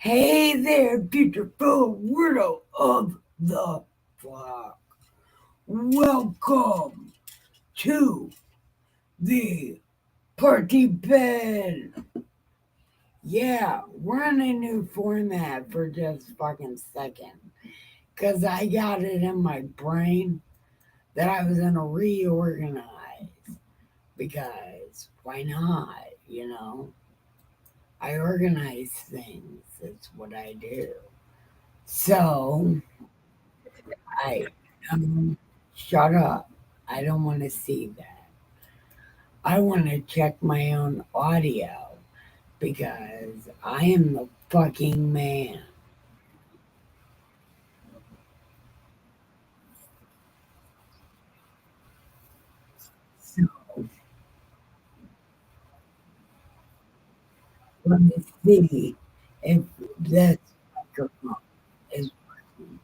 Hey there, beautiful world of the flock. Welcome to the party bed. Yeah, we're in a new format for just fucking second. Because I got it in my brain that I was going to reorganize. Because why not, you know? I organize things. It's what I do. So I shut up. I don't want to see that. I want to check my own audio because I am the fucking man. So let me see if this microphone is working.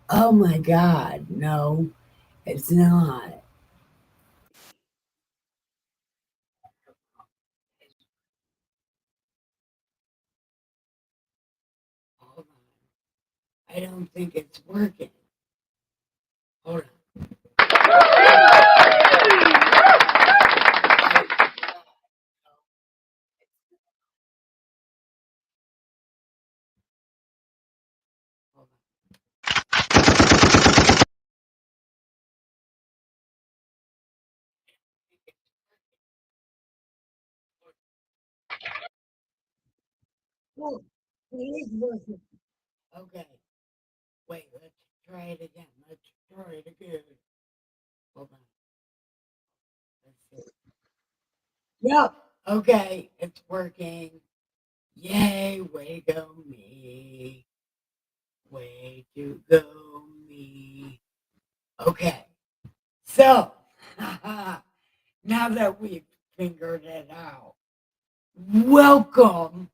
Oh my God, no, it's not. Hold on. I don't think it's working. Hold on. Hold on. Oh, it is working. Okay, wait, let's try it again. Let's try it again. Hold on. Let's see. Yep. Okay, it's working. Yay, way to go me. Way to go me. Okay. So, now that we've figured it out, welcome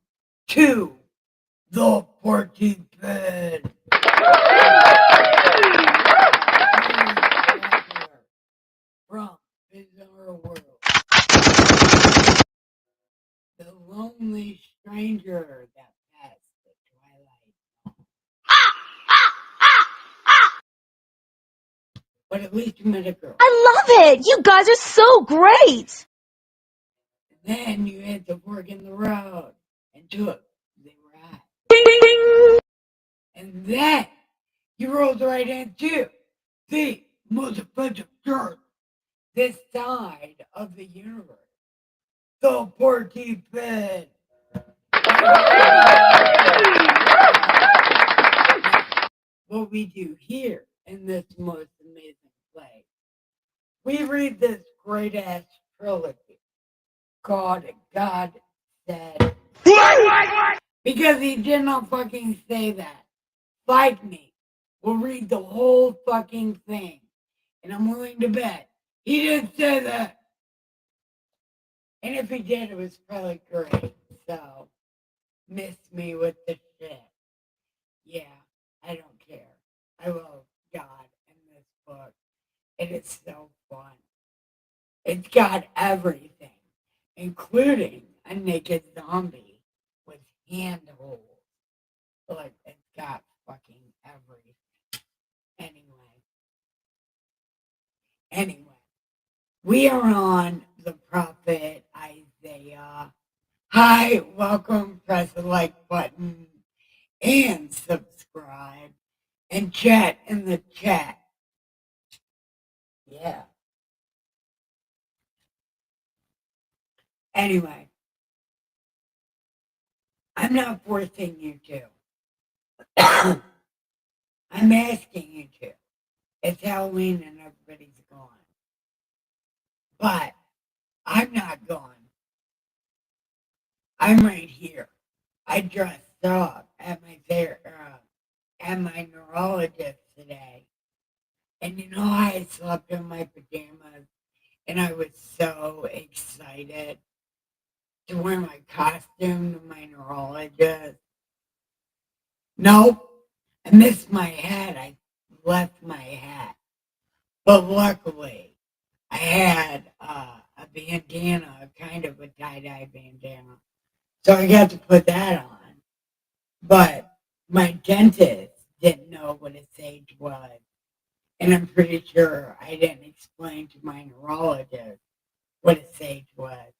to the party bed. From Bizarre World, the lonely stranger that passed the twilight. But at least you met a girl. I love it! You guys are so great! Then you hit the fork in the road and took the right. Ding, ding, ding! And then you rolled right into the motherfucking dirt, this side of the universe. The Porky Pig. What we do here in this most amazing place, we read this great ass trilogy called God Said. Because he did not fucking say that. Fight me. We'll read the whole fucking thing. And I'm willing to bet he didn't say that. And if he did, it was probably great. So, miss me with the shit. Yeah, I don't care. I love God in this book. It is so fun. It's got everything, including a naked zombie with handholds. Like, it's got fucking everything. Anyway, we are on the prophet Isaiah. Hi, welcome, press the like button and subscribe and chat in the chat. Yeah. Anyway, I'm not forcing you to. I'm asking you to. It's Halloween and everybody's gone. But I'm not gone. I'm right here. I dressed up at at my neurologist today. And you know, I slept in my pajamas and I was so excited to wear my costume to my neurologist. Nope, I missed my head. I left my hat. But luckily, I had a bandana, kind of a tie-dye bandana. So I got to put that on. But my dentist didn't know what a sage was. And I'm pretty sure I didn't explain to my neurologist what a sage was.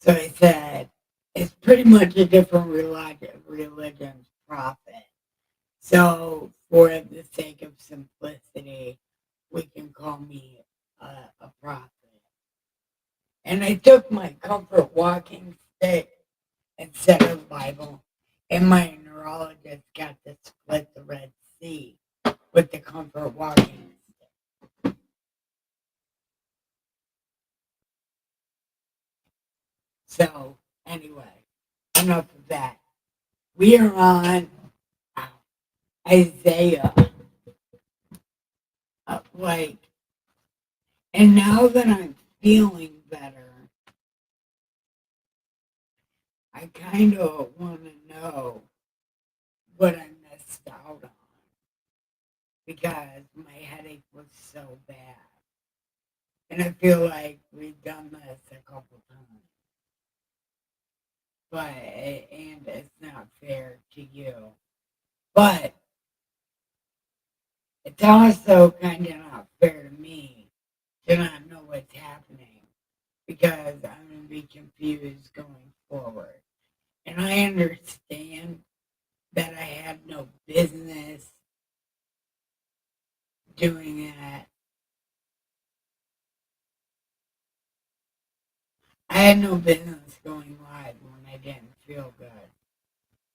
So I said, it's pretty much a different religion's prophet. So for the sake of simplicity, we can call me a prophet. And I took my comfort walking stick instead of Bible, and my neurologist got to split the Red Sea with the comfort walking stick. So anyway, enough of that. We are on Isaiah. And now that I'm feeling better, I kind of want to know what I missed out on because my headache was so bad. And I feel like we've done this a couple times. And it's not fair to you. But it's also kind of not fair to me to not know what's happening because I'm going to be confused going forward. And I understand that I had no business doing that. I had no business going live when I didn't feel good.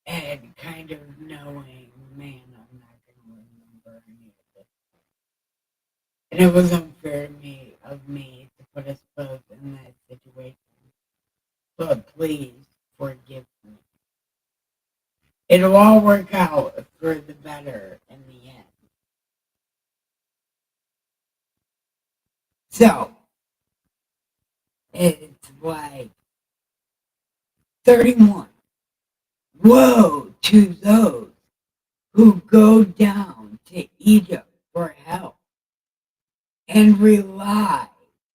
And kind of knowing, man, I'm not going to remember any of this. And it was unfair of me to put us both in that situation. But please forgive me. It'll all work out for the better in the end. So, it's like 31. Woe to those who go down to Egypt for help and rely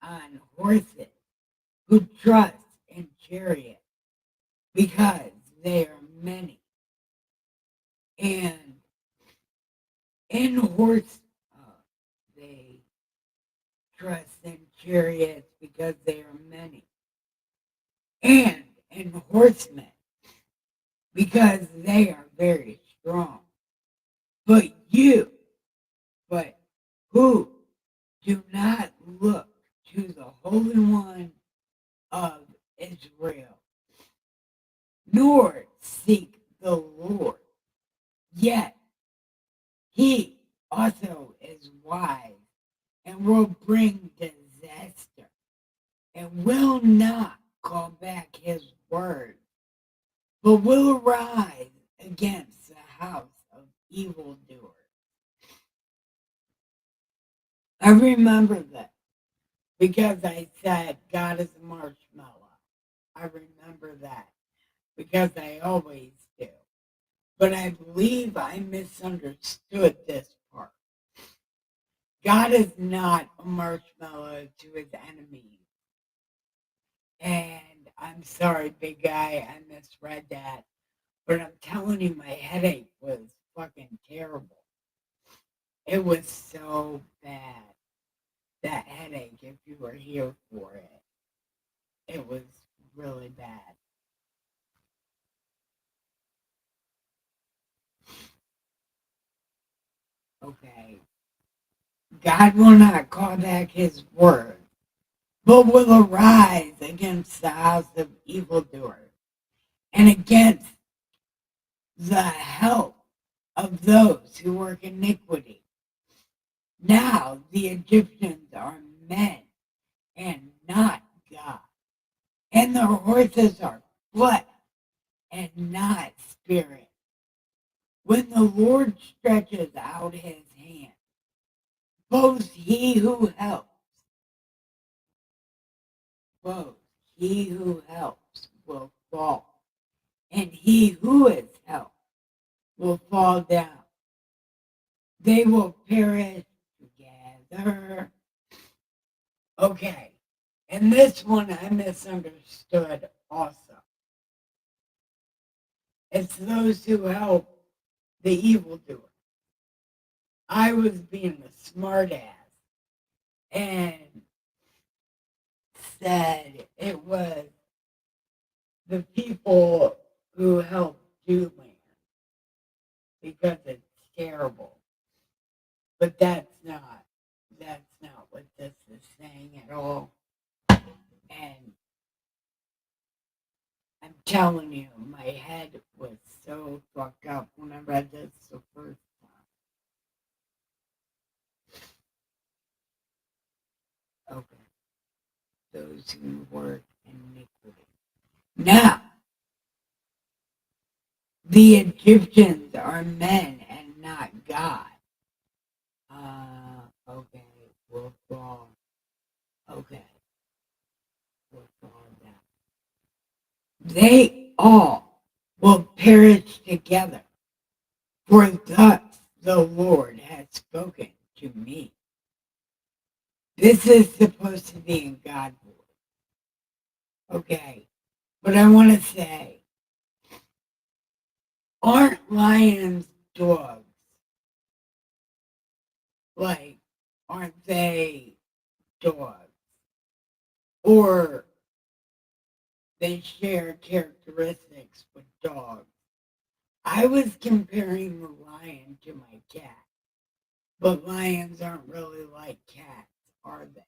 on horses, who trust in chariots because they are many, and in they trust in chariots because they are many, and in horsemen because they are very strong. But but who do not look to the Holy One of Israel, nor seek the Lord, yet he also is wise and will bring disaster and will not call back his word, but will rise against the house of evildoers. I remember that because I said God is a marshmallow. I remember that because I always do. But I believe I misunderstood this part. God is not a marshmallow to his enemies. And I'm sorry, big guy, I misread that. But I'm telling you, my headache was fucking terrible. It was so bad. That headache, if you were here for it, it was really bad. Okay. God will not call back his word, but will arise against the house of evildoers and against the help of those who work iniquity. Now the Egyptians are men and not God, and their horses are flesh and not spirit. When the Lord stretches out his hand, both he who helps, both he who helps will fall, and he who is helped will fall down. They will perish together. Okay. And this one I misunderstood also. It's those who help the evildoer. I was being a smartass and said it was the people who help Julian because it's terrible. But that's not what this is saying at all. And I'm telling you, my head was so fucked up when I read this the first time. Okay. Those who work iniquity. Now, the Egyptians are men and not God. Okay, we'll fall. Okay, we'll fall down. They all will perish together, for thus the Lord has spoken to me. This is supposed to be in God's voice. Okay, but I want to say, aren't lions dogs? Like, aren't they dogs? Or they share characteristics with dogs. I was comparing the lion to my cat, but lions aren't really like cats, are they?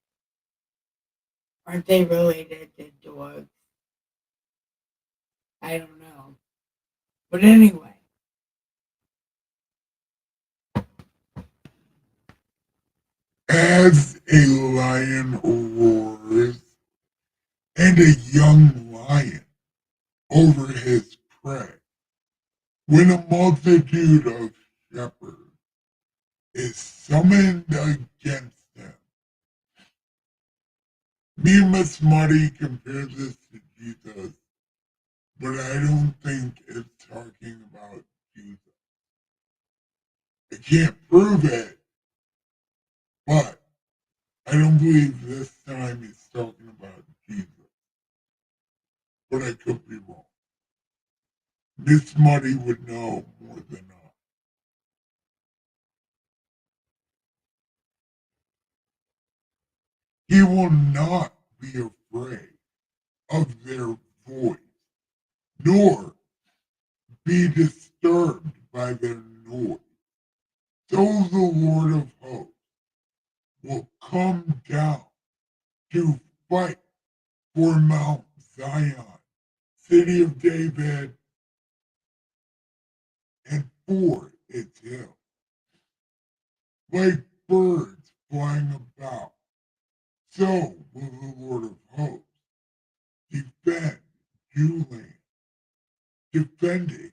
Aren't they related to dogs? I don't know. But anyway, as a lion roars and a young lion over his prey, when a multitude of shepherds is summoned against him. Me and Miss Marty compare this to Jesus, but I don't think it's talking about Jesus. I can't prove it, but I don't believe this time he's talking about Jesus. But I could be wrong. Miss Marty would know more than I. He will not be afraid of their voice, nor be disturbed by their noise. So the Lord of hosts will come down to fight for Mount Zion, city of David, and for its hill. Like birds flying about, so will the Lord of hosts defend Julian, defending.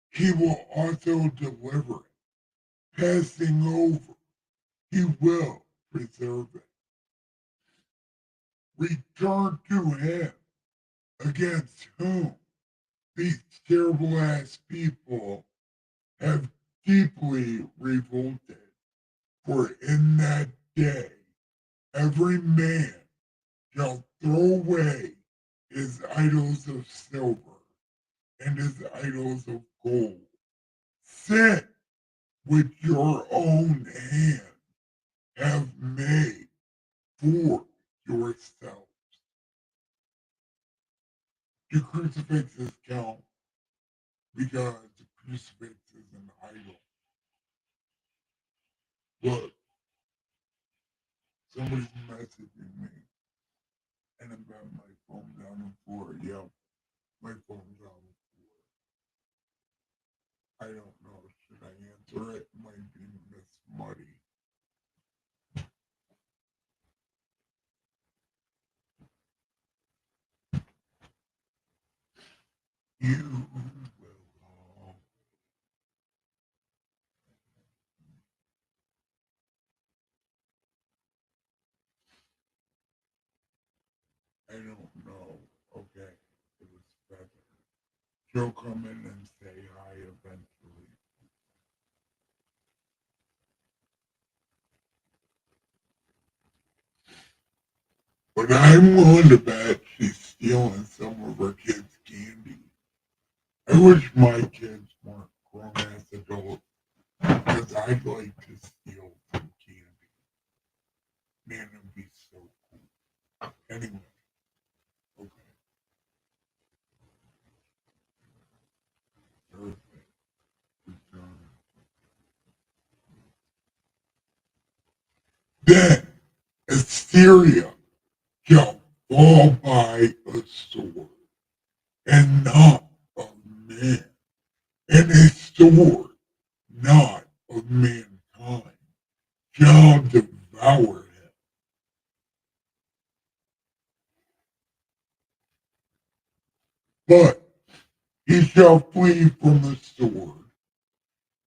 He will also deliver it, passing over. He will preserve it. Return to him against whom these terrible ass people have deeply revolted. For in that day, every man shall throw away his idols of silver and his idols of gold. Sit with your own hand have made for yourself. Do crucifixes count? Because the crucifix is an idol. Look, somebody's messaging me, and I've got my phone down on the floor. Yep, my phone's on the floor. I don't know. Should I answer it? It might be Miss Muddy. You will. I don't know. Okay, it was better. She'll come in and say hi eventually. But I'm willing to bet she's stealing some of her kids' candy. I wish my kids weren't grown ass adults because I'd like to steal some candy. Man, it'd be so cool. Anyway, okay. Perfect. Then Assyria shall fall by a sword, and not of men, and a sword not of mankind shall devour him. But he shall flee from the sword,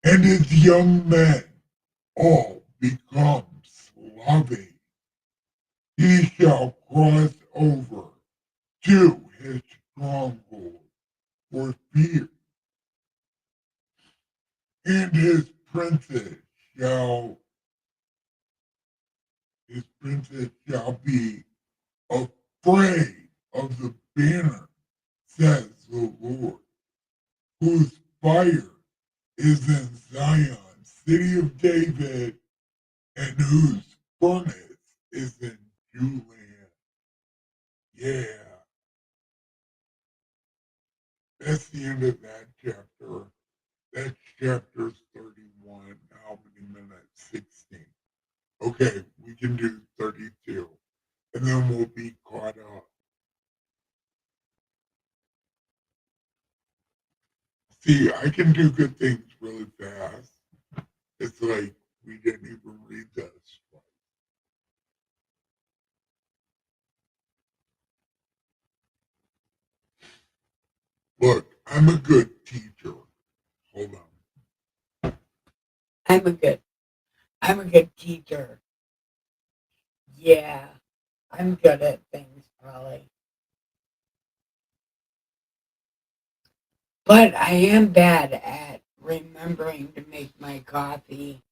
and his young men all become slaves. He shall cross over to his stronghold for fear, and shall his princes shall be afraid of the banner, says the Lord, whose fire is in Zion, city of David, and whose furnace is in Julian. Yeah, that's the end of that chapter. That's chapter 31. How many minutes? 16. Okay, we can do 32. And then we'll be caught up. See, I can do good things really fast. It's like we didn't even read this. Look, I'm a good teacher. Hold on. I'm a good teacher. Yeah, I'm good at things probably. But I am bad at remembering to make my coffee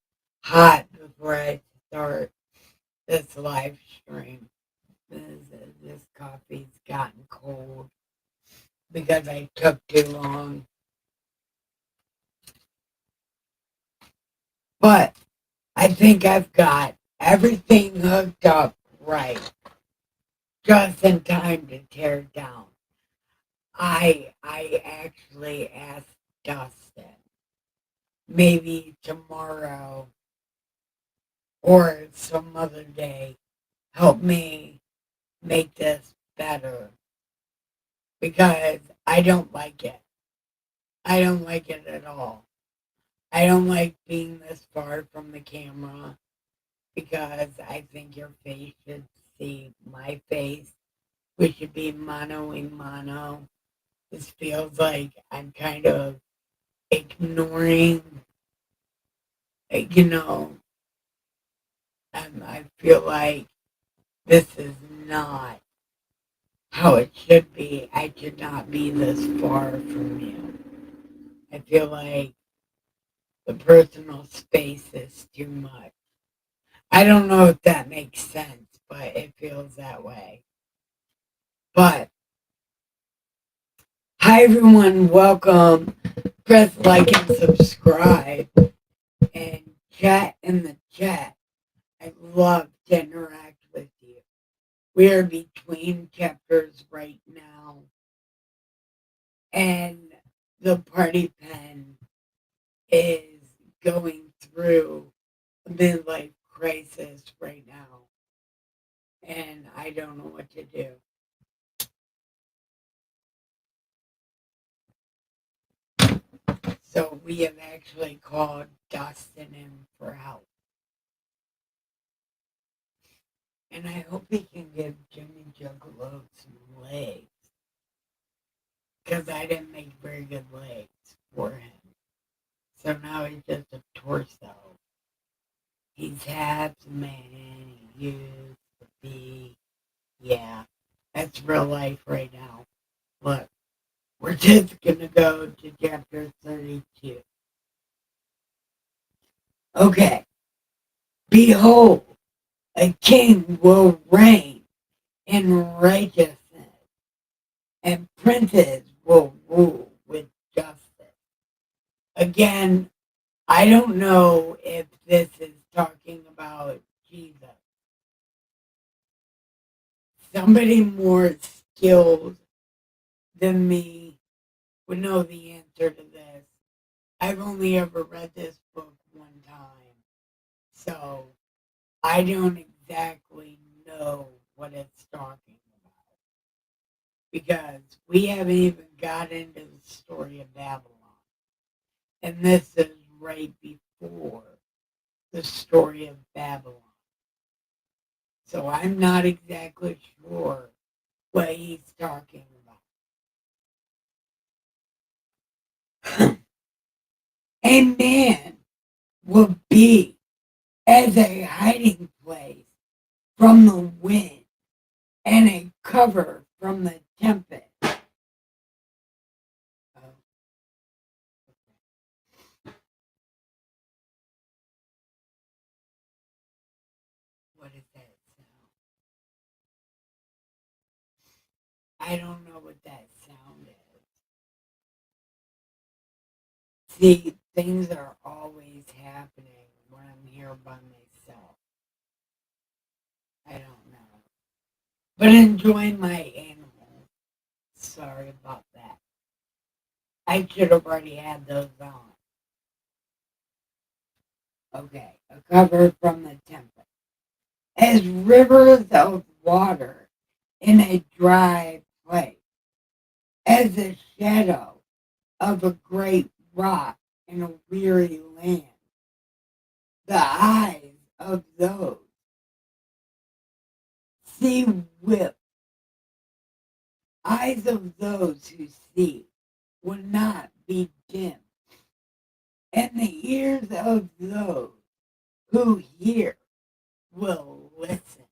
hot before I start this live stream. This coffee's gotten cold because I took too long. But I think I've got everything hooked up right, just in time to tear it down. I actually asked Dustin maybe tomorrow or some other day help me make this better because I don't like it. I don't like it at all. I don't like being this far from the camera because I think your face should see my face. We should be mono a mono. This feels like I'm kind of ignoring, you know, I feel like this is not how it should be. I should not be this far from you. I feel like the personal space is too much. I don't know if that makes sense, but it feels that way. But hi everyone, welcome. Press like and subscribe and chat in the chat. I'd love to interact with you. We are between chapters right now, and the party pen is going through a midlife crisis right now, and I don't know what to do. So we have actually called Dustin in for help. And I hope he can give Jimmy Juggalo some legs. Because I didn't make very good legs for him. So now he's just a torso. He's half the man he used to be. Yeah, that's real life right now. Look, we're just going to go to chapter 32. Okay. Behold, a king will reign and righteousness, and princes will rule with justice. Again, I don't know if this is talking about Jesus. Somebody more skilled than me would know the answer to this. I've only ever read this book one time, so I don't exactly know what it's talking about because we haven't even got into the story of Babylon. And this is right before the story of Babylon. So I'm not exactly sure what he's talking about. A man will be as a hiding place from the wind and a cover from the tempest. What is that sound? I don't know what that sound is. See, things are always happening when I'm here by myself. I don't know. But enjoying my animals. Sorry about that. I should have already had those on. Okay, a cover from the tempest. As rivers of water in a dry place, as the shadow of a great rock in a weary land. The eyes of those see with eyes of those who see will not be dim, and the ears of those who hear will listen.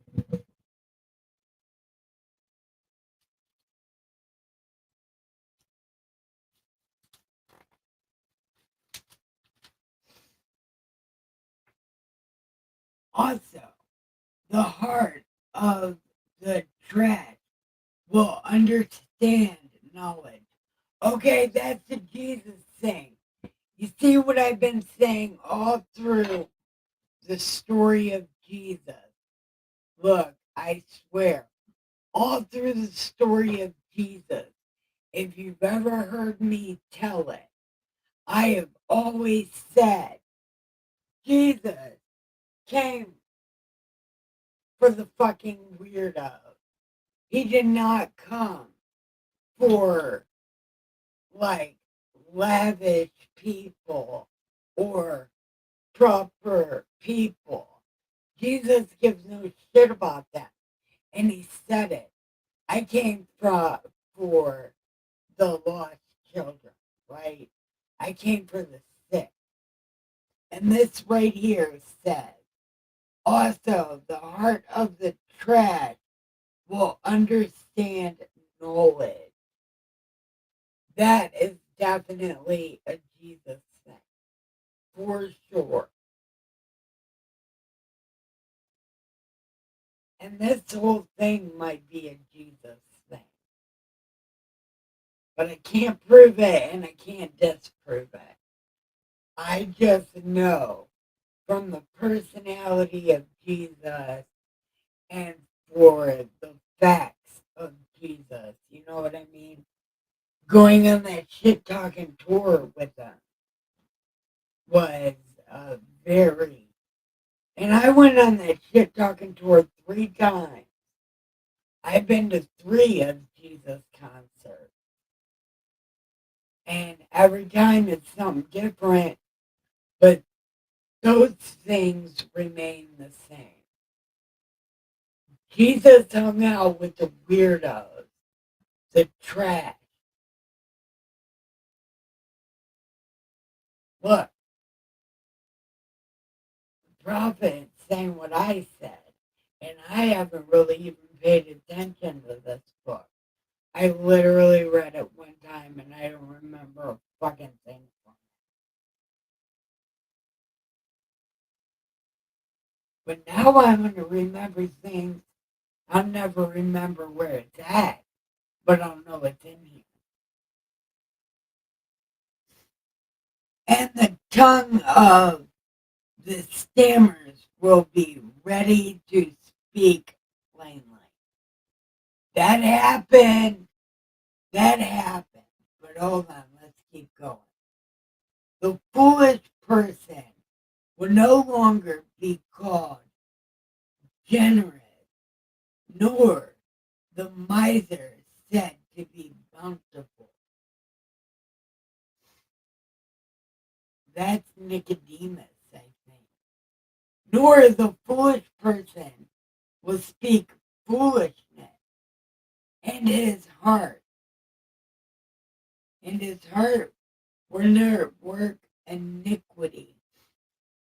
Also, the heart of the trash will understand knowledge. Okay, that's the Jesus thing. You see what I've been saying all through the story of Jesus. Look, I swear, all through the story of Jesus, if you've ever heard me tell it, I have always said Jesus came for the fucking weirdos. He did not come for like lavish people or proper people. Jesus gives no shit about that. And he said it. I came for the lost children, right? I came for the sick. And this right here says, also, the heart of the trash will understand knowledge. That is definitely a Jesus thing, for sure. And this whole thing might be a Jesus thing. But I can't prove it and I can't disprove it. I just know from the personality of Jesus and for the facts of Jesus. You know what I mean? Going on that shit talking tour with them was very. And I went on that shit talking tour 3 times. I've been to 3 of Jesus concerts. And every time it's something different, but those things remain the same. Jesus hung out with the weirdos, the trash. Look, the prophet saying what I said, and I haven't really even paid attention to this book. I literally read it one time and I don't remember a fucking thing from it. But now I'm going to remember things I'll never remember where it's at, but I'll know it's in here. And the tongue of the stammers will be ready to speak plainly. That happened. That happened. But hold on, let's keep going. The foolish person will no longer be called generous, nor the miser said to be bountiful. That's Nicodemus, I think. Nor the foolish person will speak foolishness, and his heart will never work iniquity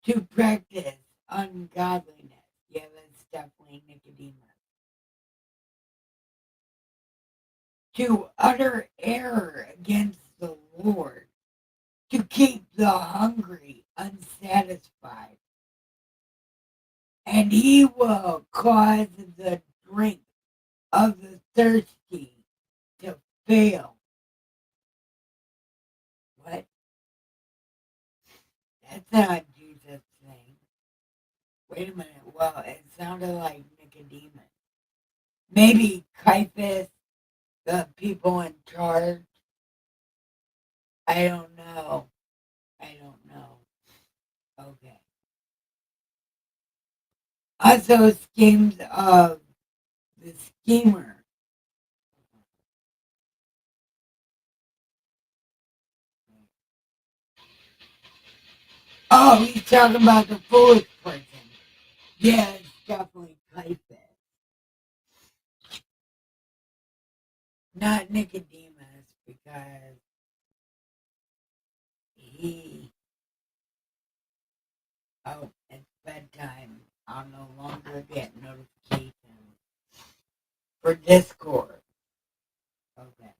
to practice ungodliness. Yeah, that's definitely Nicodemus. To utter error against the Lord, to keep the hungry unsatisfied, and he will cause the drink of the thirsty to fail. What? That's not Jesus' thing. Wait a minute. Well, it sounded like Nicodemus. Maybe Caiaphas, the people in charge. I don't know. Okay. Also, schemes of the schemer. Oh, he's talking about the foolish person. Yeah, it's definitely Caiaphas. Not Nicodemus, because he... Oh, it's bedtime. I'll no longer get notifications for Discord. Okay.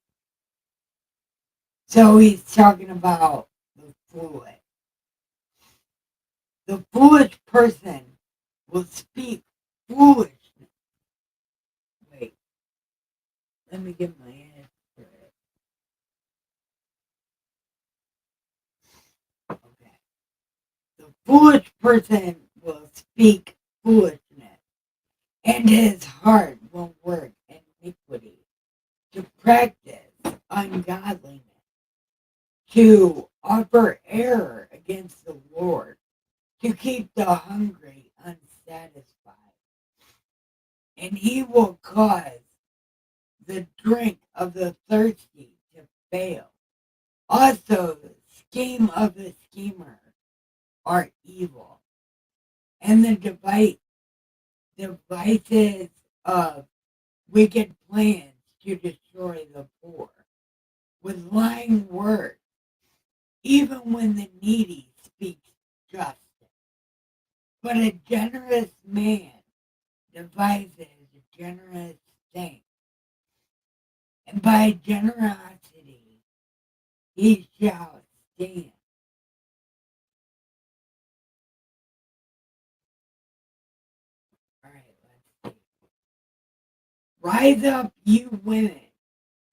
So he's talking about the foolish. The foolish person will speak foolishness. Wait, let me get my head straight. Okay. The foolish person will speak foolishness, and his heart will work iniquity to practice ungodliness, to offer error against the Lord, to keep the hungry unsatisfied. And he will cause the drink of the thirsty to fail. Also, the scheme of the schemer are evil, and the devices of wicked plans to destroy the poor with lying words, even when the needy speaks justice. But a generous man devises generous things, and by generosity he shall stand. All right, let's see. Rise up, you women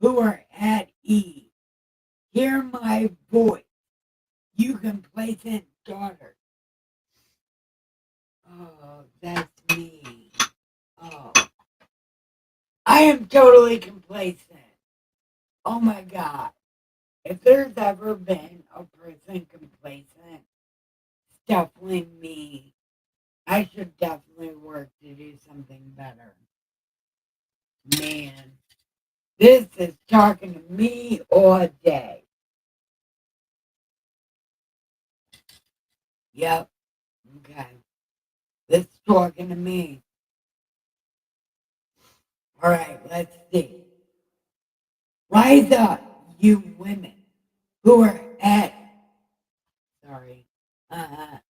who are at ease. Hear my voice, you complacent daughter. Oh, that's me. Oh, I am totally complacent. Oh my God. If there's ever been a person complacent, it's definitely me. I should definitely work to do something better. Man, this is talking to me all day. Yep. Okay. This is talking to me. All right, let's see. Rise up, you women who are at. Sorry. I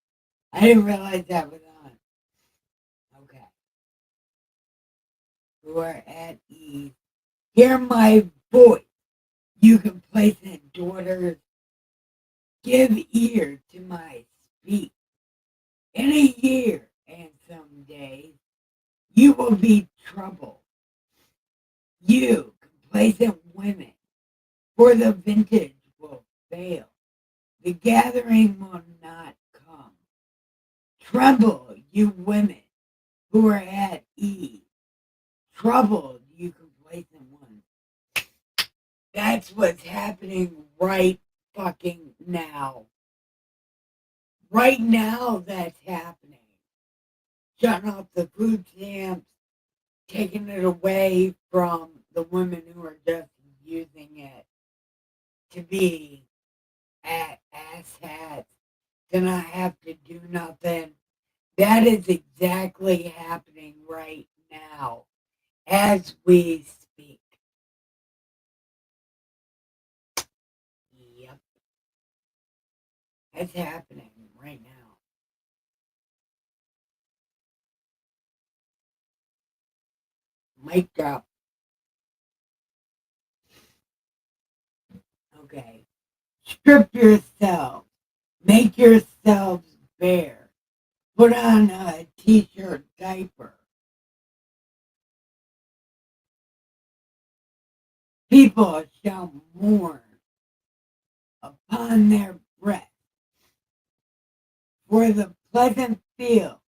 didn't realize that was on. Okay. Who are at ease. Hear my voice, you complacent daughters. Give ear to my speech. In a year and some days, you will be trouble. You, complacent women, for the vintage will fail. The gathering will not come. Tremble, you women who are at ease. Troubled, you complacent ones. That's what's happening right fucking now. Right now, that's happening. Shutting off the food stamps, taking it away from the women who are just using it to be asshats, to not have to do nothing. That is exactly happening right now as we speak. Yep, it's happening right now. Mic drop. Okay. Strip yourselves. Make yourselves bare. Put on a t-shirt diaper. People shall mourn upon their breath for the pleasant field,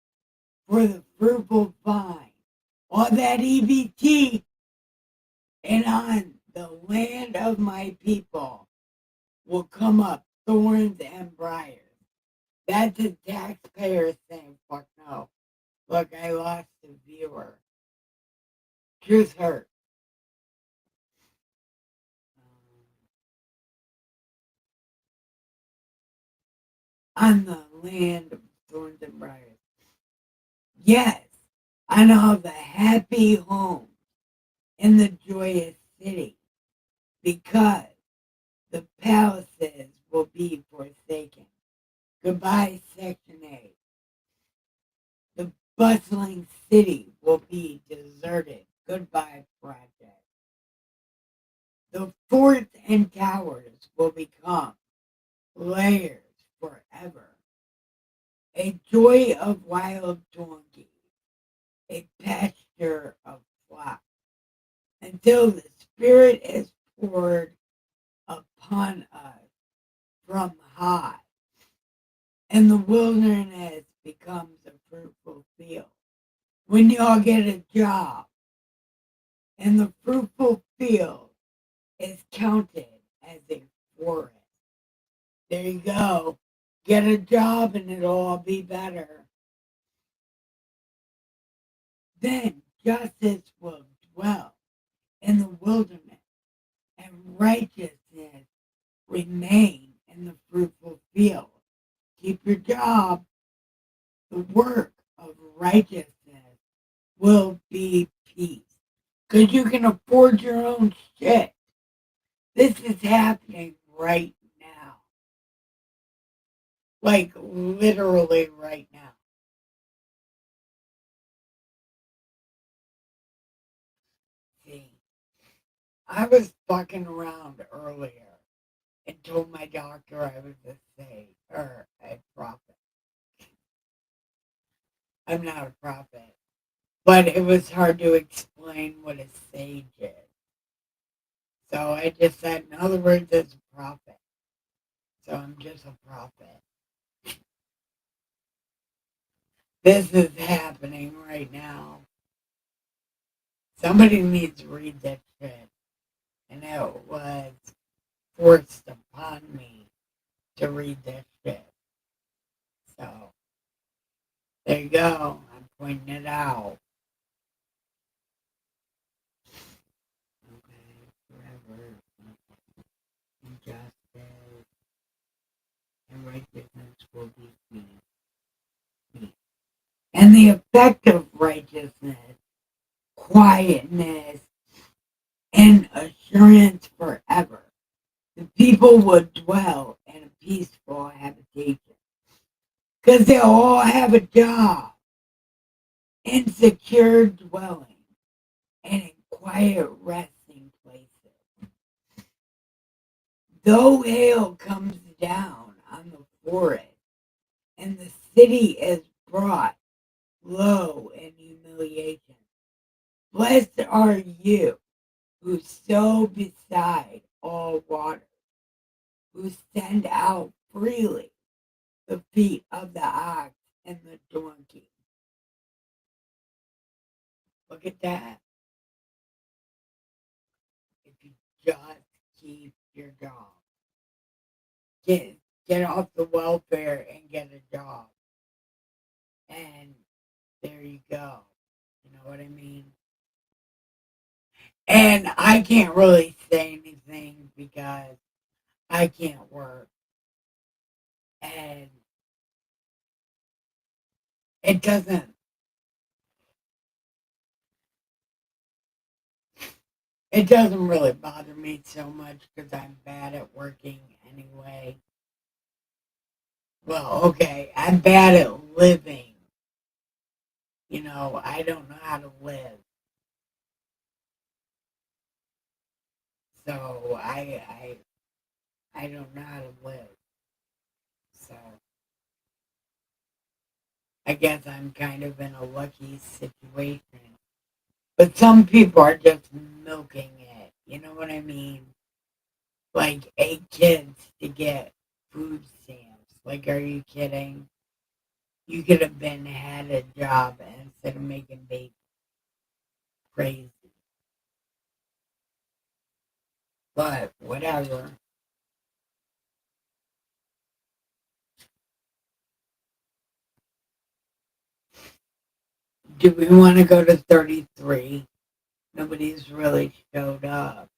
for the fruitful vine, all that EBT, and on the land of my people will come up thorns and briars. That's a taxpayer saying, fuck no. Look, I lost a viewer. Truth hurt. On the land of thorns and briars. Yes, on all the happy homes in the joyous city, because the palaces will be forsaken. Goodbye, Section 8. The bustling city will be deserted. Goodbye, Project. The forts and towers will become layers forever. A joy of wild donkeys, a pasture of flocks, until the Spirit is poured upon us from high, and the wilderness becomes a fruitful field. When y'all get a job, and the fruitful field is counted as a forest. There you go. Get a job and it'll all be better. Then justice will dwell in the wilderness, and righteousness remain in the fruitful field. Keep your job. The work of righteousness will be peace. Because you can afford your own shit. This is happening right now. Like literally right now. See, I was fucking around earlier and told my doctor I was a sage or a prophet. I'm not a prophet. But it was hard to explain what a sage is. So I just said, in other words, it's a prophet. So I'm just a prophet. This is happening right now. Somebody needs to read that shit. And it was forced upon me to read that shit. So, there you go. I'm pointing it out. Okay, forever. Injustice and righteousness will be seen. And the effect of righteousness, quietness, and assurance forever. The people would dwell in a peaceful habitation because they'll all have a job, in secure dwelling, and in quiet resting places. Though hail comes down on the forest, and the city is brought low in humiliation, Blessed are you who sow beside all water, who send out freely the feet of the ox and the donkey. Look at that. If you just keep your job, get off the welfare and get a job. And there you go. You know what I mean? And I can't really say anything because I can't work. And it doesn't really bother me so much because I'm bad at working anyway. Well, okay, I'm bad at living. You know, I don't know how to live. So I don't know how to live. So I guess I'm kind of in a lucky situation. But some people are just milking it. You know what I mean? Like 8 kids to get food stamps. Like, are you kidding? You could have had a job instead of making babies. Crazy. But whatever. Do we want to go to 33? Nobody's really showed up.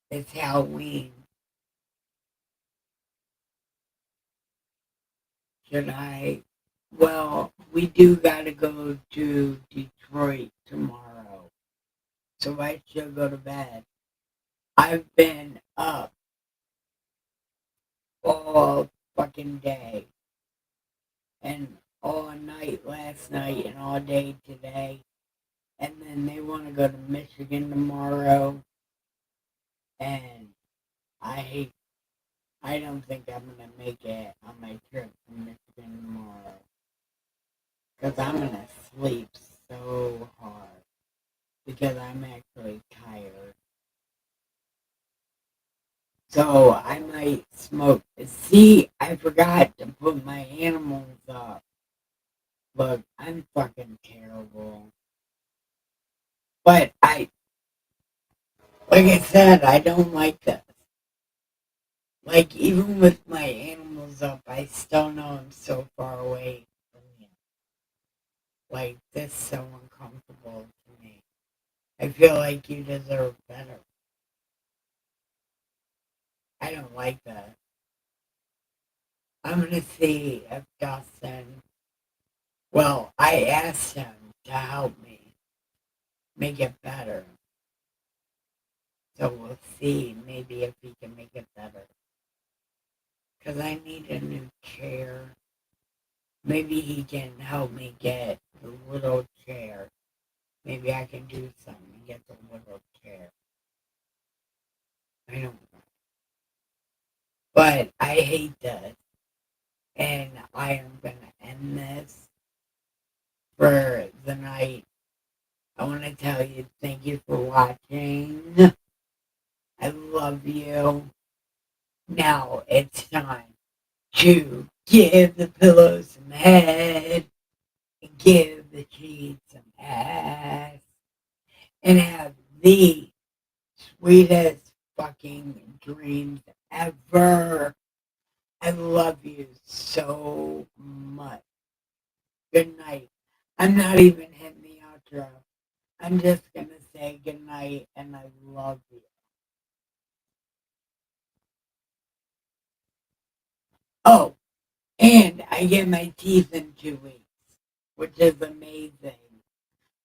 It's Halloween. Should I? Well, we do got to go to Detroit tomorrow. So I should go to bed. I've been up all fucking day and all night last night and all day today. And then they want to go to Michigan tomorrow. And I don't think I'm going to make it on my trip to Michigan tomorrow. Because I'm going to sleep so hard. Because I'm actually tired. So I might smoke. See, I forgot to put my animals up. Look, I'm fucking terrible. But like I said, I don't like this. Like, even with my animals up, I still know I'm so far away from you. Like, this is so uncomfortable to me. I feel like you deserve better. I don't like that. I'm gonna see if Dustin. Well, I asked him to help me make it better. So we'll see maybe if he can make it better. Because I need a new chair. Maybe he can help me get the little chair. Maybe I can do something and get the little chair. I don't know. But I hate this. And I am going to end this for the night. I want to tell you thank you for watching. I love you. Now it's time to give the pillow some head and give the sheets some ass and have the sweetest fucking dreams ever. I love you so much. Good night. I'm not even hitting the outro. I'm just going to say good night and I love you. Oh, and I get my teeth in 2 weeks, which is amazing.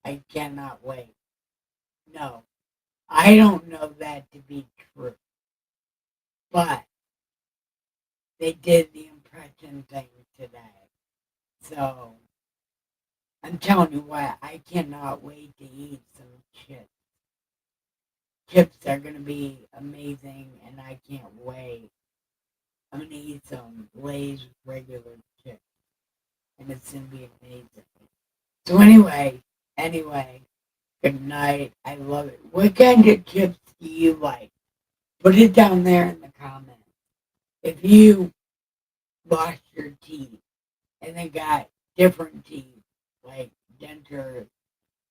I cannot wait. No, I don't know that to be true. But they did the impression thing today. So I'm telling you what, I cannot wait to eat some chips. Chips are going to be amazing and I can't wait. I'm going to eat some Lay's regular chips and it's going to be amazing. So anyway, Anyway, good night. I love it. What kind of chips do you like? Put it down there in the comments. If you lost your teeth and then got different teeth, like dentures,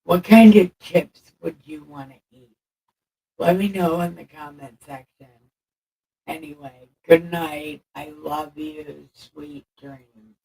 what kind of chips would you want to eat? Let me know in the comment section. Anyway, good night. I love you. Sweet dreams.